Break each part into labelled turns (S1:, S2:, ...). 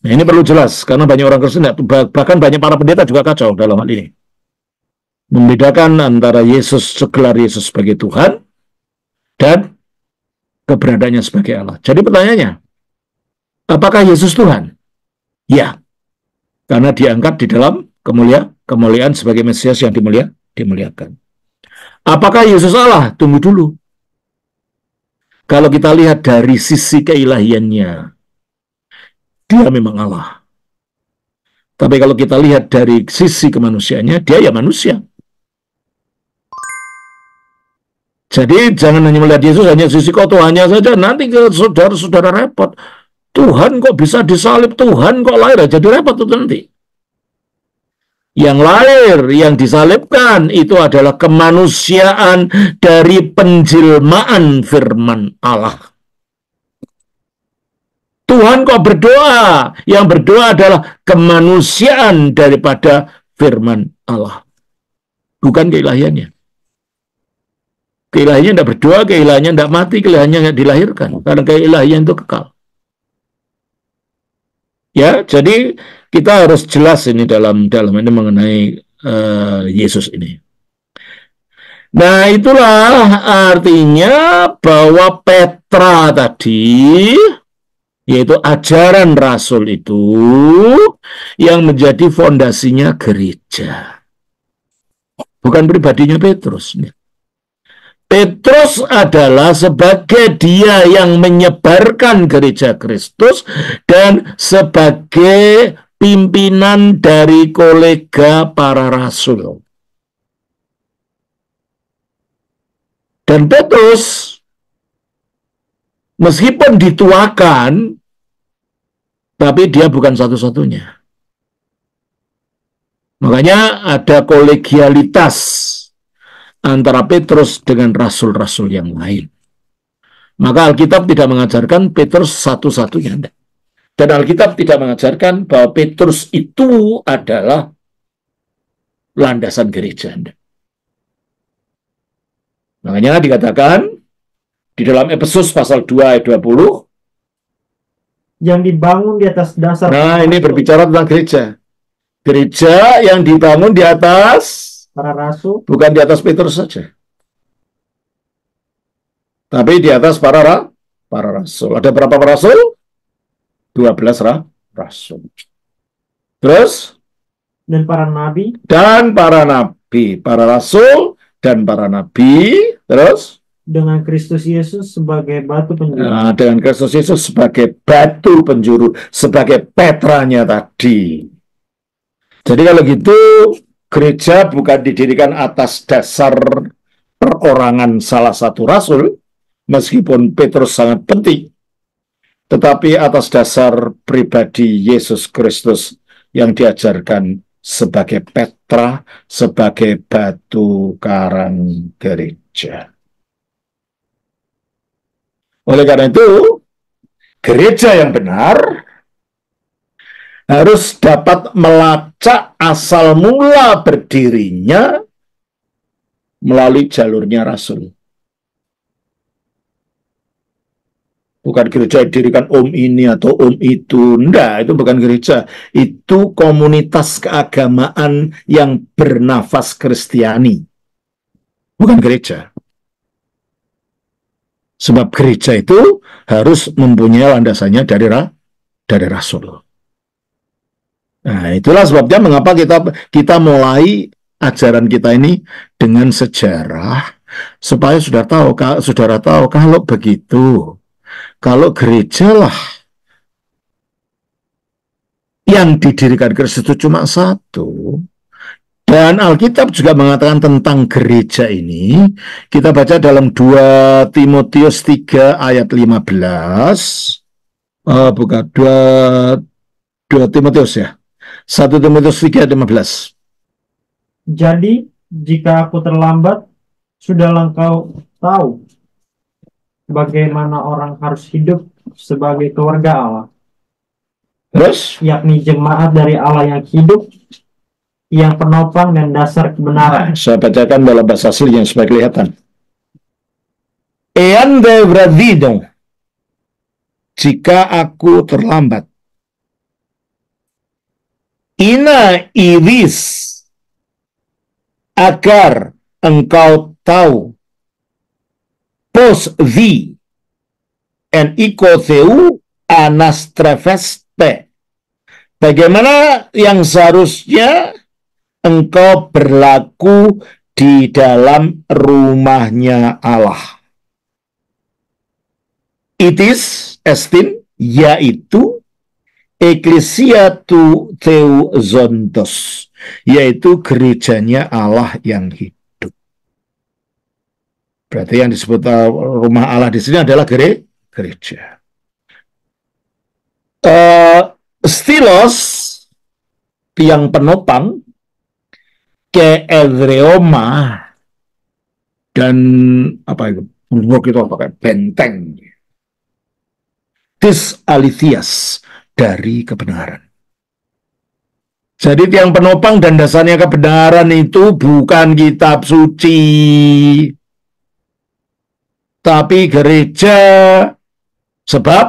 S1: Nah, ini perlu jelas, karena banyak orang Kristen, bahkan banyak para pendeta juga kacau dalam hal ini. Membedakan antara gelar Yesus sebagai Tuhan dan keberadaannya sebagai Allah. Jadi pertanyaannya, apakah Yesus Tuhan? Ya, karena diangkat di dalam kemuliaan sebagai Mesias yang dimuliakan. Apakah Yesus Allah? Tunggu dulu. Kalau kita lihat dari sisi keilahiannya, dia memang Allah. Tapi kalau kita lihat dari sisi kemanusiaannya, dia ya manusia. Jadi jangan hanya melihat Yesus hanya sisi ketuhannya saja, nanti saudara-saudara repot. Tuhan kok bisa disalib, Tuhan kok lahir, jadi repot itu nanti. Yang lahir, yang disalibkan itu adalah kemanusiaan dari penjelmaan firman Allah. Tuhan kok berdoa, yang berdoa adalah kemanusiaan daripada firman Allah. Bukan keilahiannya. Keilahiannya tidak berdoa, keilahiannya tidak mati, keilahiannya tidak dilahirkan. Karena keilahian itu kekal. Ya, jadi kita harus jelas ini dalam ini mengenai Yesus ini. Nah, itulah artinya bahwa Petra tadi, yaitu ajaran Rasul itu, yang menjadi fondasinya gereja. Bukan pribadinya Petrus. Petrus adalah sebagai dia yang menyebarkan gereja Kristus dan sebagai pimpinan dari kolega para rasul. Dan Petrus, meskipun dituakan, tapi dia bukan satu-satunya. Makanya ada kolegialitas antara Petrus dengan rasul-rasul yang lain. Maka Alkitab tidak mengajarkan Petrus satu-satunya. Dan Alkitab tidak mengajarkan bahwa Petrus itu adalah landasan gereja. Makanya dikatakan di dalam Efesus pasal 2 ayat 20,
S2: yang dibangun di atas dasar.
S1: Nah, ini berbicara tentang gereja. Gereja yang dibangun di atas
S2: para rasul,
S1: bukan di atas Petrus saja, tapi di atas para rasul. Ada berapa rasul? 12 rasul. Terus?
S2: Dan para nabi.
S1: Dan para nabi. Para rasul dan para nabi. Terus?
S2: Dengan Kristus Yesus sebagai batu penjuru.
S1: Nah, dengan Kristus Yesus sebagai batu penjuru, sebagai Petranya tadi. Jadi kalau gitu, gereja bukan didirikan atas dasar perorangan salah satu rasul, meskipun Petrus sangat penting, tetapi atas dasar pribadi Yesus Kristus yang diajarkan sebagai Petra, sebagai batu karang gereja. Oleh karena itu, gereja yang benar harus dapat melacak asal mula berdirinya melalui jalurnya rasul. Bukan gereja didirikan om ini atau om itu. Enggak, itu bukan gereja. Itu komunitas keagamaan yang bernafas Kristiani. Bukan gereja. Sebab gereja itu harus mempunyai landasannya dari rasul. Nah, itulah sebabnya mengapa kita mulai ajaran kita ini dengan sejarah, supaya saudara tahu kalau begitu, kalau gereja lah yang didirikan Kristus itu cuma satu, dan Alkitab juga mengatakan tentang gereja ini, kita baca dalam 2 Timotius 3 ayat 15, bukan 2 Timotius ya, 1 Timotius 3 ayat 15.
S2: Jadi, jika aku terlambat, sudahlah engkau tahu bagaimana orang harus hidup sebagai keluarga Allah.
S1: Terus?
S2: Yakni jemaat dari Allah yang hidup, yang penopang dan dasar kebenaran.
S1: Saya bacakan dalam bahasa aslinya supaya kelihatan. Eande vradido, jika aku terlambat. Ina iris, agar engkau tahu, pos vi en ikotheu anastrefeste, bagaimana yang seharusnya engkau berlaku di dalam rumahnya Allah. Itis estin, yaitu Ecclesia tu Theozontos, yaitu gerejanya Allah yang hidup. Berarti yang disebut rumah Allah di sini adalah gereja. Stilos, tiang penopang, ke Evreoma, dan apa itu? Kita pakai benteng. Dis alithias, dari kebenaran. Jadi tiang penopang dan dasarnya kebenaran itu bukan kitab suci, tapi gereja. Sebab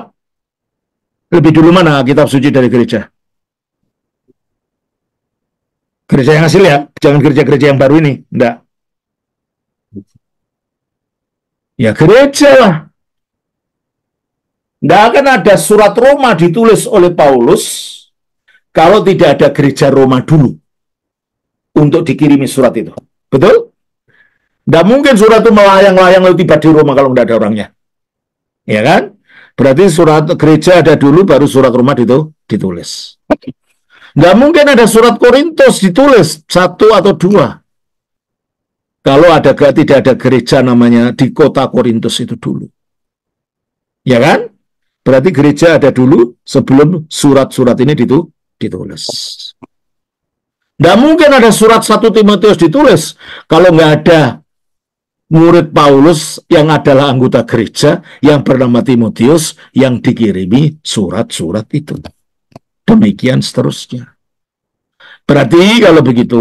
S1: lebih dulu mana kitab suci dari gereja? Gereja yang asli ya, jangan gereja-gereja yang baru ini, enggak. Ya gereja lah. Tidak akan ada surat Roma ditulis oleh Paulus kalau tidak ada gereja Roma dulu untuk dikirimi surat itu. Betul? Tidak mungkin surat itu melayang-layang lalu tiba di Roma kalau tidak ada orangnya. Ya kan? Berarti surat gereja ada dulu baru surat Roma ditulis. Tidak mungkin ada surat Korintus ditulis 1 atau 2 kalau tidak ada gereja namanya di kota Korintus itu dulu. Ya kan? Berarti gereja ada dulu sebelum surat-surat ini ditulis. Tidak mungkin ada surat 1 Timotius ditulis kalau nggak ada murid Paulus yang adalah anggota gereja yang bernama Timotius yang dikirimi surat-surat itu. Demikian seterusnya. Berarti kalau begitu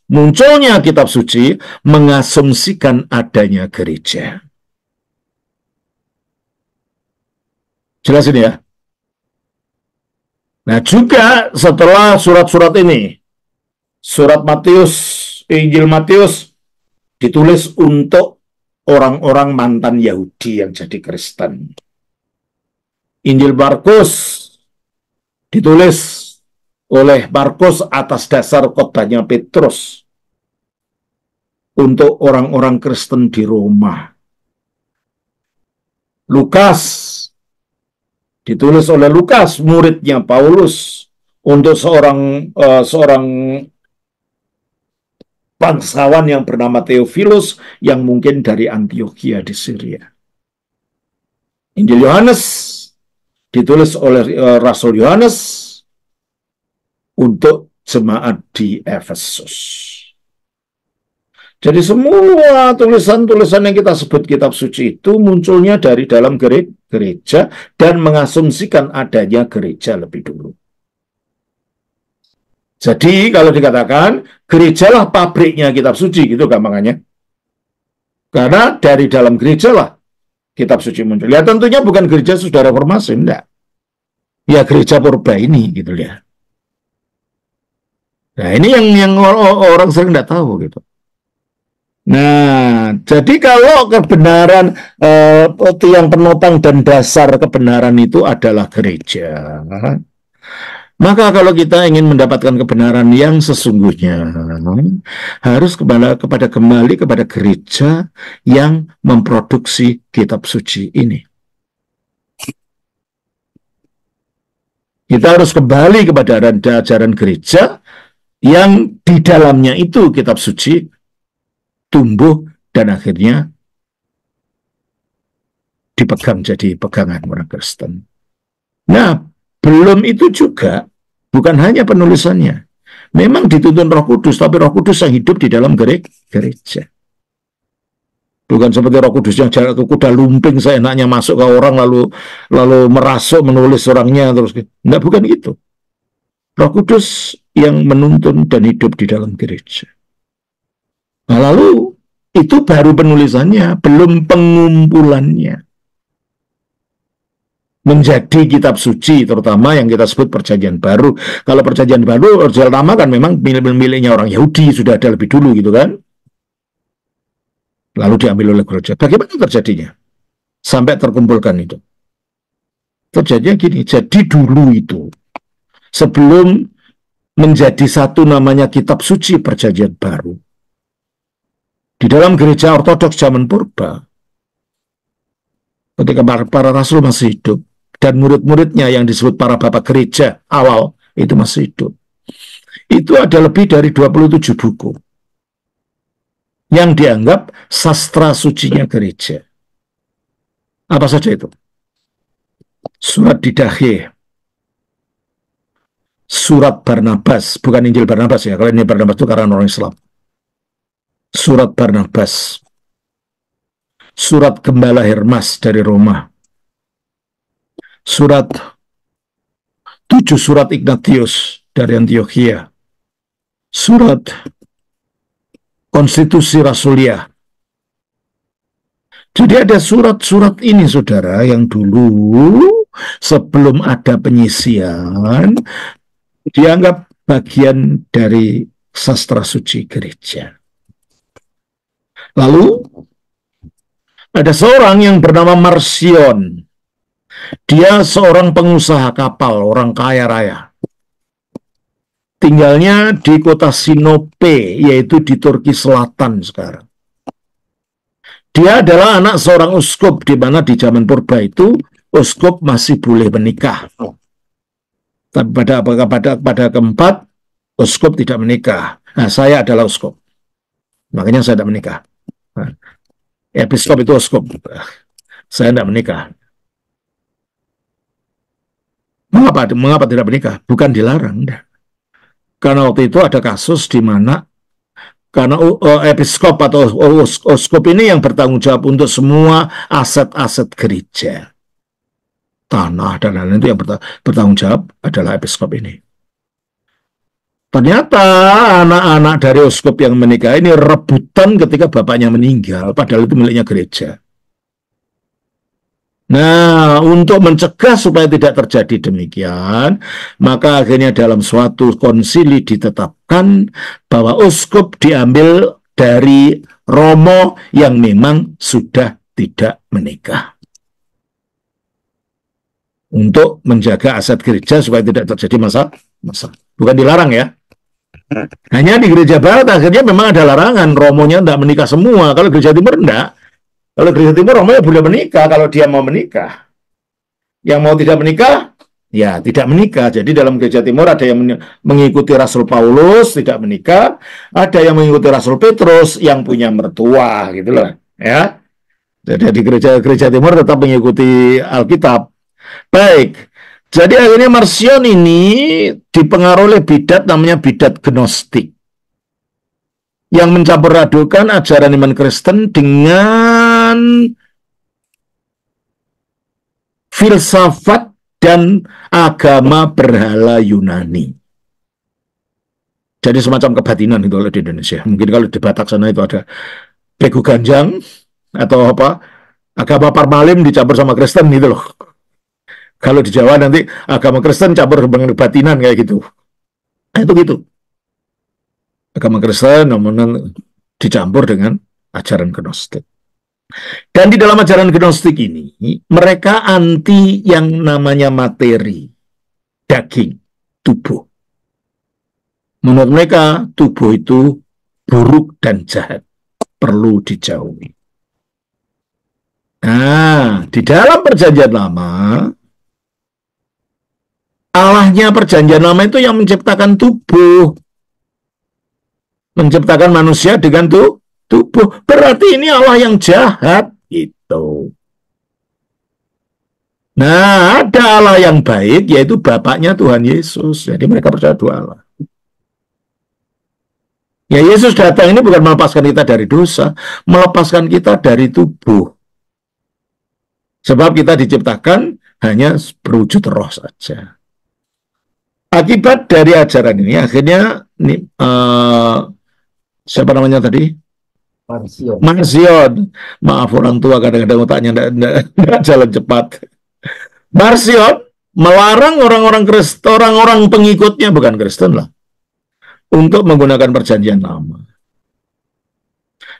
S1: munculnya kitab suci mengasumsikan adanya gereja. Jelas ini ya. Nah juga setelah surat-surat ini, surat Matius, Injil Matius ditulis untuk orang-orang mantan Yahudi yang jadi Kristen. Injil Markus ditulis oleh Markus atas dasar khotbahnya Petrus untuk orang-orang Kristen di Roma. Lukas ditulis oleh Lukas, muridnya Paulus, untuk seorang bangsawan yang bernama Theophilus yang mungkin dari Antioquia di Syria. Injil Yohanes ditulis oleh Rasul Yohanes untuk jemaat di Efesus. Jadi semua tulisan-tulisan yang kita sebut kitab suci itu munculnya dari dalam gereja dan mengasumsikan adanya gereja lebih dulu. Jadi kalau dikatakan gerejalah pabriknya kitab suci, gitu gampangannya. Karena dari dalam gerejalah kitab suci muncul. Ya tentunya bukan gereja sudah reformasi, enggak. Ya gereja purba ini, gitu ya. Nah ini yang orang sering enggak tahu gitu. Nah, jadi kalau kebenaran tiang penopang dan dasar kebenaran itu adalah gereja, maka kalau kita ingin mendapatkan kebenaran yang sesungguhnya, harus kembali kepada gereja yang memproduksi kitab suci ini. Kita harus kembali kepada ajaran gereja yang di dalamnya itu kitab suci tumbuh dan akhirnya dipegang jadi pegangan orang Kristen. Nah, belum itu juga, bukan hanya penulisannya. Memang dituntun Roh Kudus, tapi Roh Kudus yang hidup di dalam gereja. Bukan seperti Roh Kudus yang jarak ke kuda lumping, seenaknya masuk ke orang lalu merasuk menulis orangnya terus. Enggak, bukan itu. Roh Kudus yang menuntun dan hidup di dalam gereja. Nah, lalu itu baru penulisannya, belum pengumpulannya. menjadi kitab suci, terutama yang kita sebut perjanjian baru. Kalau perjanjian baru, perjanjian lama kan memang miliknya orang Yahudi, sudah ada lebih dulu gitu kan. Lalu diambil oleh gereja. Bagaimana terjadinya? Sampai terkumpulkan itu. Terjadinya gini, jadi dulu itu, sebelum menjadi satu namanya kitab suci perjanjian baru, di dalam gereja ortodoks zaman purba, ketika para rasul masih hidup, dan murid-muridnya yang disebut para bapak gereja awal, itu masih hidup. Itu ada lebih dari 27 buku yang dianggap sastra sucinya gereja. Apa saja itu? Surat Didache, surat Barnabas, bukan Injil Barnabas ya, kalau ini Barnabas itu karena orang Islam. Surat Barnabas, surat Gembala Hermas dari Roma, surat 7 surat Ignatius dari Antioquia, surat Konstitusi Rasulia. Jadi ada surat-surat ini, saudara, yang dulu sebelum ada penyisian dianggap bagian dari sastra suci gereja. Lalu ada seorang yang bernama Marcion. Dia seorang pengusaha kapal, orang kaya raya. Tinggalnya di kota Sinope, yaitu di Turki Selatan sekarang. Dia adalah anak seorang uskup, di mana di zaman purba itu uskup masih boleh menikah. Tapi pada keempat, uskup tidak menikah. Nah, saya adalah uskup. Makanya saya tidak menikah. Nah, episkop itu uskup. Saya tidak menikah. Mengapa tidak menikah? Bukan dilarang. Karena waktu itu ada kasus di mana karena episkop atau uskup ini yang bertanggung jawab untuk semua aset-aset gereja. Tanah dan lain-lain itu yang bertanggung jawab adalah episkop ini. Ternyata anak-anak dari uskup yang menikah ini rebutan ketika bapaknya meninggal, padahal itu miliknya gereja. Nah, untuk mencegah supaya tidak terjadi demikian, maka akhirnya dalam suatu konsili ditetapkan bahwa uskup diambil dari romo yang memang sudah tidak menikah. Untuk menjaga aset gereja supaya tidak terjadi masalah. Bukan dilarang ya. Hanya di gereja barat akhirnya memang ada larangan, romonya tidak menikah semua. Kalau gereja timur enggak. Kalau gereja timur romonya boleh menikah kalau dia mau menikah. Yang mau tidak menikah, ya tidak menikah. Jadi dalam gereja timur ada yang mengikuti Rasul Paulus tidak menikah, ada yang mengikuti Rasul Petrus yang punya mertua, gitu loh, ya. Jadi di gereja timur tetap mengikuti Alkitab. Baik. Jadi akhirnya Marcion ini dipengaruhi oleh bidat namanya bidat Gnostik, yang mencampur adukan ajaran iman Kristen dengan filsafat dan agama berhala Yunani. Jadi semacam kebatinan itu di Indonesia. Mungkin kalau di Batak sana itu ada Begu Ganjang atau apa, agama Parmalim dicampur sama Kristen gitu loh. Kalau di Jawa nanti agama Kristen campur dengan kebatinan kayak gitu. Nah, itu gitu. Agama Kristen namun dicampur dengan ajaran Gnostik. Dan di dalam ajaran Gnostik ini, mereka anti yang namanya materi, daging, tubuh. Menurut mereka, tubuh itu buruk dan jahat, perlu dijauhi. Nah, di dalam perjanjian lama, Allahnya perjanjian lama itu yang menciptakan tubuh. Menciptakan manusia dengan tubuh. Berarti ini Allah yang jahat. Gitu. Nah, ada Allah yang baik, yaitu Bapaknya Tuhan Yesus. Jadi mereka percaya dua Allah. Ya, Yesus datang ini bukan melepaskan kita dari dosa, melepaskan kita dari tubuh. Sebab kita diciptakan hanya berwujud roh saja. Akibat dari ajaran ini, akhirnya siapa namanya tadi? Marcion. Maaf orang tua kadang-kadang otaknya tidak jalan cepat. Marcion melarang orang-orang pengikutnya, bukan Kristen lah, untuk menggunakan perjanjian lama.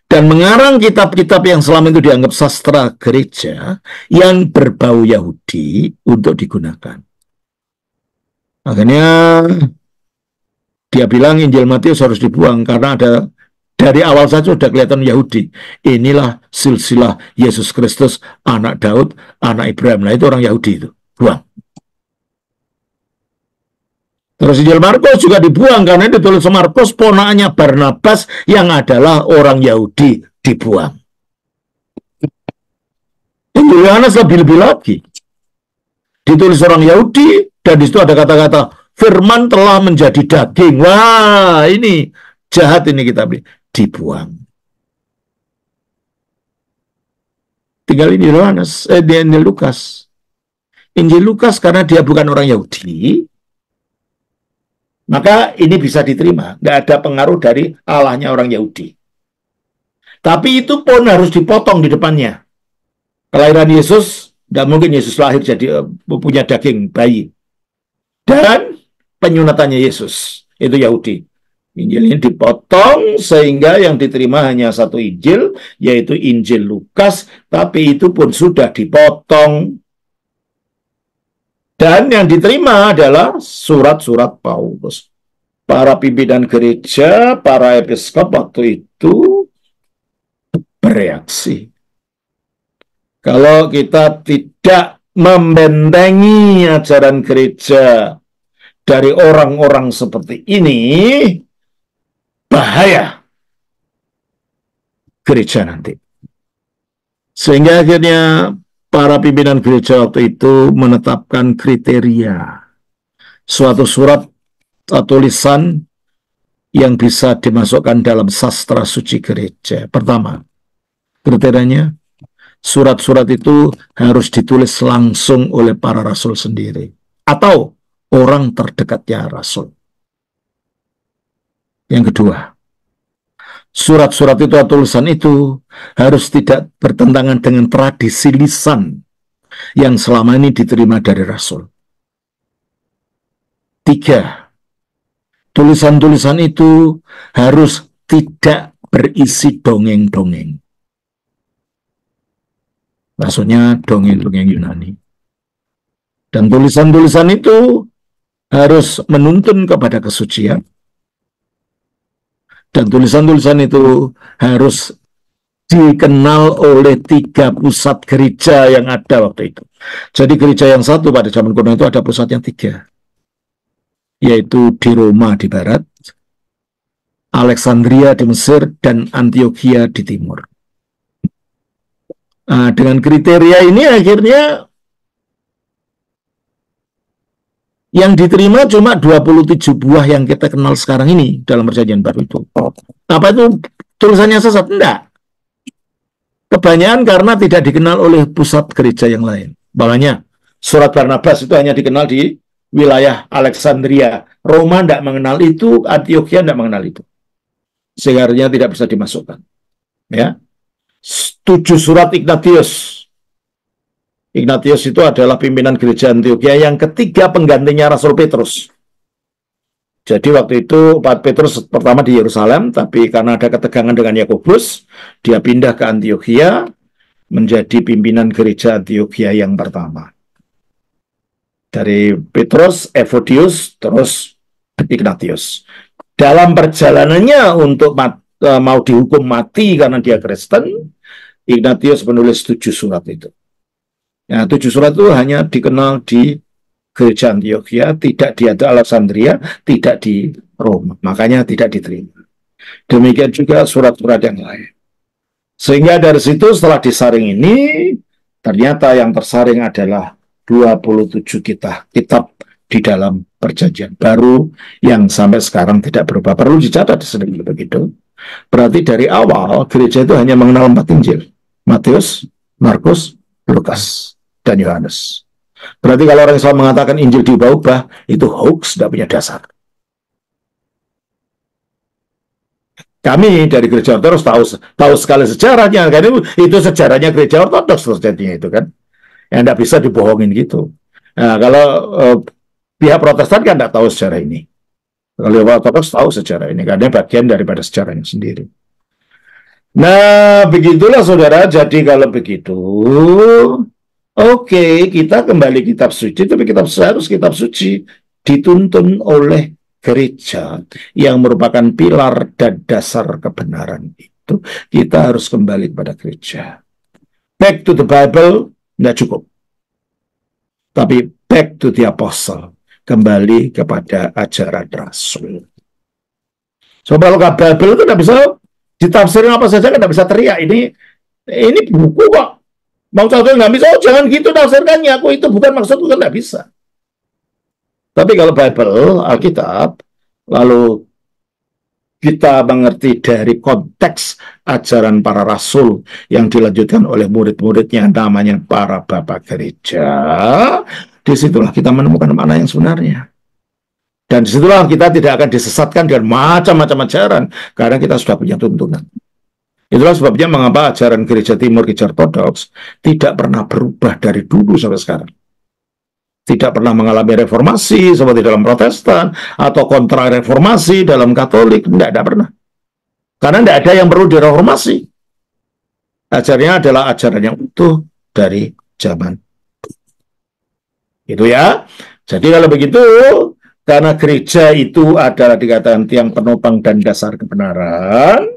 S1: Dan mengarang kitab-kitab yang selama itu dianggap sastra gereja yang berbau Yahudi untuk digunakan. Akhirnya dia bilang Injil Matius harus dibuang karena dari awal saja sudah kelihatan Yahudi. Inilah silsilah Yesus Kristus, anak Daud, anak Ibrahim. Nah, itu orang Yahudi itu. Buang. Terus Injil Markus juga dibuang karena ditulis Markus ponakannya Barnabas yang adalah orang Yahudi, dibuang. Injil Yohanes lebih-lebih lagi. Ditulis orang Yahudi dan di situ ada kata-kata firman telah menjadi daging. Wah, ini jahat ini kitab ini. Dibuang. Tinggal Injil Yohanes, Injil Lukas. Injil Lukas karena dia bukan orang Yahudi, maka ini bisa diterima. Nggak ada pengaruh dari Allahnya orang Yahudi. Tapi itu pun harus dipotong di depannya. Kelahiran Yesus, nggak mungkin Yesus lahir jadi punya daging bayi. Dan penyunatannya Yesus, itu Yahudi. Injil ini dipotong sehingga yang diterima hanya satu Injil, yaitu Injil Lukas. Tapi itu pun sudah dipotong. Dan yang diterima adalah surat-surat Paulus. Para pimpinan gereja, para episkop waktu itu bereaksi. Kalau kita tidak membentengi ajaran gereja dari orang-orang seperti ini, bahaya gereja nanti. Sehingga akhirnya para pimpinan gereja waktu itu menetapkan kriteria suatu surat atau tulisan yang bisa dimasukkan dalam sastra suci gereja. Pertama, kriterianya surat-surat itu harus ditulis langsung oleh para rasul sendiri atau orang terdekatnya rasul. Yang kedua, surat-surat itu atau tulisan itu harus tidak bertentangan dengan tradisi lisan yang selama ini diterima dari rasul. Tiga, tulisan-tulisan itu harus tidak berisi dongeng-dongeng. Maksudnya dongeng-dongeng Yunani. Dan tulisan-tulisan itu harus menuntun kepada kesucian. Dan tulisan-tulisan itu harus dikenal oleh 3 pusat gereja yang ada waktu itu. Jadi gereja yang satu pada zaman kuno itu ada pusat yang 3. Yaitu di Roma di barat, Alexandria di Mesir, dan Antioquia di timur. Nah, dengan kriteria ini akhirnya yang diterima cuma 27 buah yang kita kenal sekarang ini dalam perjanjian baru itu. Apa itu tulisannya sesat? Enggak. Kebanyakan karena tidak dikenal oleh pusat gereja yang lain. Makanya surat Barnabas itu hanya dikenal di wilayah Alexandria. Roma tidak mengenal itu, Antioquia tidak mengenal itu. Sehingga tidak bisa dimasukkan. Ya. 7 surat Ignatius. Ignatius itu adalah pimpinan gereja Antioquia yang ketiga penggantinya Rasul Petrus. Jadi waktu itu Petrus pertama di Yerusalem, tapi karena ada ketegangan dengan Yakobus, dia pindah ke Antioquia menjadi pimpinan gereja Antioquia yang pertama. Dari Petrus, Evodius, terus Ignatius. Dalam perjalanannya untuk mau dihukum mati karena dia Kristen, Ignatius menulis 7 surat itu. Nah, 7 surat itu hanya dikenal di gereja Antioquia, tidak di Alexandria, tidak di Roma. Makanya tidak diterima. Demikian juga surat-surat yang lain. Sehingga dari situ setelah disaring ini, ternyata yang tersaring adalah 27 kitab di dalam perjanjian baru yang sampai sekarang tidak berubah. Perlu dicatat di sini begitu. Berarti dari awal gereja itu hanya mengenal 4 Injil. Matius, Markus, Lukas, dan Yohanes. Berarti kalau orang Islam mengatakan Injil diubah-ubah, itu hoax, tidak punya dasar. Kami dari gereja Ortodoks tahu sekali sejarahnya, kan itu sejarahnya gereja Ortodoks terjadinya itu kan. Yang tidak bisa dibohongin gitu. Nah, kalau pihak Protestan kan tidak tahu sejarah ini. Kalau Ortodoks tahu sejarah ini, karena bagian daripada sejarahnya sendiri. Nah, begitulah saudara. Jadi kalau begitu, oke, kita kembali kitab suci, tapi kitab suci dituntun oleh gereja yang merupakan pilar dan dasar kebenaran itu. Kita harus kembali kepada gereja. Back to the Bible, tidak cukup. Tapi back to the apostle. Kembali kepada ajaran Rasul. So, kalau Bible itu tidak bisa ditafsirin apa saja, kan tidak bisa teriak. Ini buku kok. Mau contoh nggak bisa, oh jangan gitu tafsirkannya. Aku itu bukan maksudku, kan tidak bisa. Tapi kalau Bible, Alkitab, lalu kita mengerti dari konteks ajaran para rasul yang dilanjutkan oleh murid-muridnya, namanya para bapak gereja, disitulah kita menemukan makna yang sebenarnya. Dan disitulah kita tidak akan disesatkan dengan macam-macam ajaran, karena kita sudah punya tuntunan. Itulah sebabnya mengapa ajaran gereja timur, gereja ortodoks, tidak pernah berubah dari dulu sampai sekarang. Tidak pernah mengalami reformasi seperti dalam Protestan, atau kontra reformasi dalam Katolik, tidak pernah. Karena tidak ada yang perlu direformasi. Ajarannya adalah ajaran yang utuh dari zaman itu ya. Jadi kalau begitu, karena gereja itu adalah dikatakan tiang penopang dan dasar kebenaran,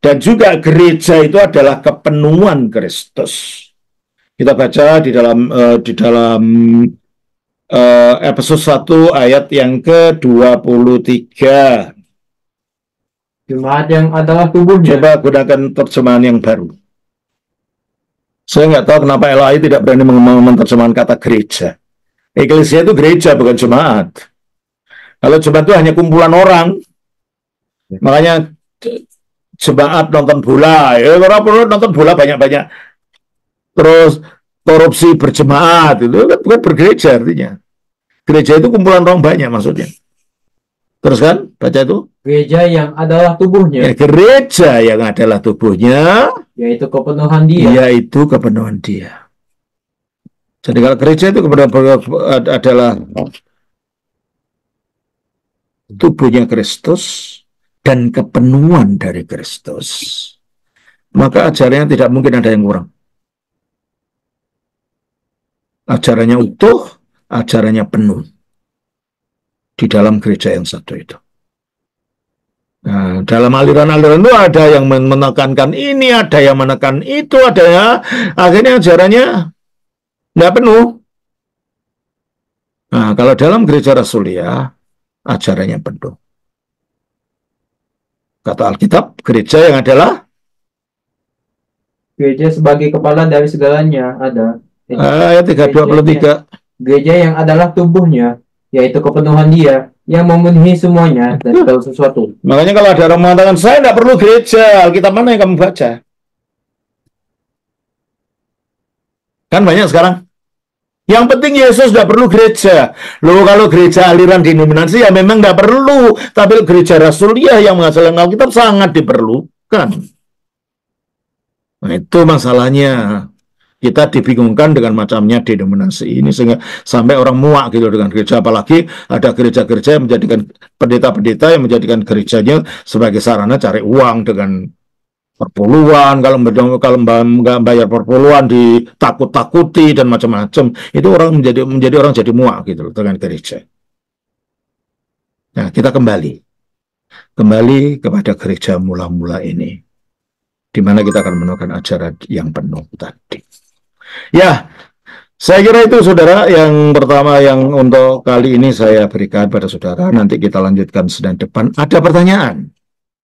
S1: dan juga gereja itu adalah kepenuhan Kristus. Kita baca di dalam Efesus 1 ayat yang ke-23.
S2: Jemaat yang adalah tubuhnya.
S1: Coba gunakan terjemahan yang baru. Saya nggak tahu kenapa LAI tidak berani menerjemahkan kata gereja. Eklesia itu gereja, bukan jemaat. Kalau jemaat itu hanya kumpulan orang. Makanya jemaat nonton bola. Orang perlu nonton bola banyak-banyak. Terus korupsi berjemaat. Itu kan bukan bergereja artinya. Gereja itu kumpulan orang banyak maksudnya. Terus kan, baca itu.
S2: Gereja yang adalah tubuhnya.
S1: Ya, gereja yang adalah tubuhnya.
S2: Yaitu kepenuhan dia.
S1: Yaitu kepenuhan dia. Jadi kalau gereja itu adalah tubuhnya Kristus dan kepenuhan dari Kristus, maka ajarannya tidak mungkin ada yang kurang. Ajarannya utuh, ajarannya penuh di dalam gereja yang satu itu. Nah, dalam aliran-aliran itu ada yang menekankan ini, ada yang menekan itu, ada ya. Akhirnya ajarannya tidak penuh. Nah, kalau dalam gereja Rasulia, ajarannya penuh. Kata Alkitab, gereja yang adalah
S2: gereja sebagai kepala dari segalanya ada.
S1: ayat 323.
S2: Gereja yang adalah tubuhnya, yaitu kepenuhan dia, yang memenuhi semuanya dan segala sesuatu.
S1: Makanya kalau ada orang mengatakan, saya tidak perlu gereja, Alkitab mana yang kamu baca? Kan banyak sekarang. Yang penting Yesus tidak perlu gereja. Loh, kalau gereja aliran denominasi ya memang tidak perlu. Tapi gereja Rasuliah yang menghasilkan Alkitab sangat diperlukan. Nah, itu masalahnya. Kita dibingungkan dengan macamnya denominasi ini sehingga sampai orang muak gitu dengan gereja. Apalagi ada gereja-gereja yang menjadikan pendeta-pendeta yang menjadikan gerejanya sebagai sarana cari uang dengan perpuluhan. Kalau nggak bayar perpuluhan ditakut-takuti dan macam-macam. Itu orang menjadi orang jadi muak gitu dengan gereja. Nah, kita kembali kepada gereja mula-mula ini, di mana kita akan menemukan ajaran yang penuh tadi. Ya, saya kira itu saudara yang pertama yang untuk kali ini saya berikan pada saudara. Nanti kita lanjutkan Senin depan. Ada pertanyaan?